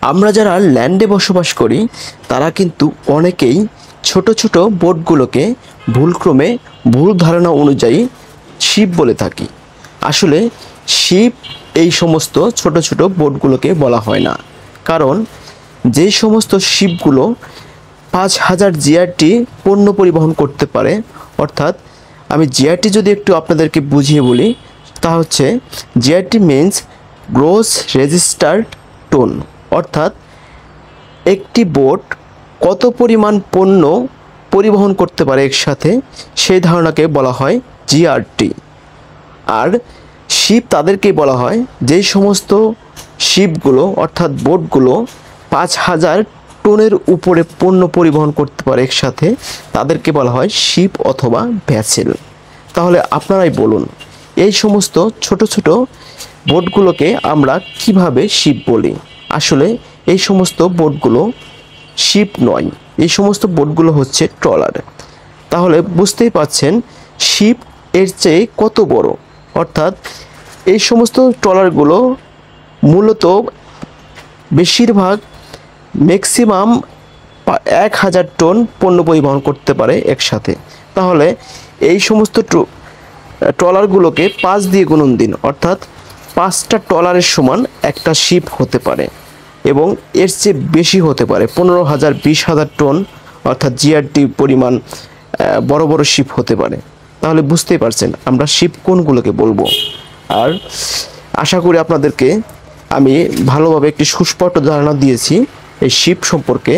আমরা যারা ল্যান্ডে বসবাস করি তারা কিন্তু অনেকেই ছোট ছোট বোটগুলোকে ভুলক্রমে ভুল ধারণা অনুযায়ী শিপ বলে থাকি। আসলে শিপ এই সমস্ত ছোট ছোট বোটগুলোকে বলা হয় না, কারণ যেই সমস্ত শিপগুলো 5000 জিআরটি পণ্য পরিবহন করতে পারে, অর্থাৎ আমি জিআরটি যদি একটু আপনাদেরকে বুঝিয়ে বলি, তা হচ্ছে GRT means gross registered ton, অর্থাৎ একটি বোট কত পরিমাণ পণ্য পরিবহন করতে পারে একসাথে, সেই ধারণাকে বলা হয় জিআরটি। আর শিপ তাদেরকেই বলা হয় যেই সমস্ত শিপগুলো অর্থাৎ বোটগুলো 5000 টনের উপরে পণ্য পরিবহন করতে পারে একসাথে, তাদেরকে বলা হয় শিপ অথবা ভ্যাসেল। তাহলে আপনারাই বলুন, এই সমস্ত ছোট ছোট বোটগুলোকে আমরা কিভাবে শিপ বলি? আসলে এই সমস্ত বোটগুলো শিপ নয়, এই সমস্ত বোটগুলো হচ্ছে ট্রলার। তাহলে বুঝতেই পাচ্ছেন শিপ এর চেয়ে কত বড়। অর্থাৎ এই সমস্ত ট্রলারগুলো মূলত বেশিরভাগ ম্যাক্সিমাম 1000 টন পণ্য পরিবহন করতে পারে একসাথে। তাহলে এই সমস্ত ট্রলারগুলোকে 5 দিয়ে গুণন দিন, অর্থাৎ 5টা ট্রলারের সমান একটা শিপ হতে পারে এবং এর চেয়ে বেশি হতে পারে, 15,000 20,000 টন অর্থাৎ জিআরটি পরিমাণ বড় বড় শিপ হতে পারে। তাহলে বুঝতেই পারছেন আমরা শিপ কোনগুলোকে বলবো। আর আশা করি আপনাদেরকে আমি ভালোভাবে একটি সুস্পষ্ট ধারণা দিয়েছি এই শিপ সম্পর্কে।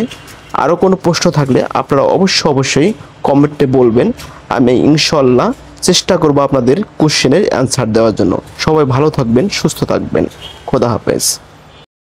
আরও কোনো প্রশ্ন থাকলে আপনারা অবশ্যই কমেন্টে বলবেন, আমি ইনশাল্লাহ চেষ্টা করব আপনাদের কোশ্চেনের অ্যান্সার দেওয়ার জন্য। সবাই ভালো থাকবেন, সুস্থ থাকবেন। খোদা হাফেজ।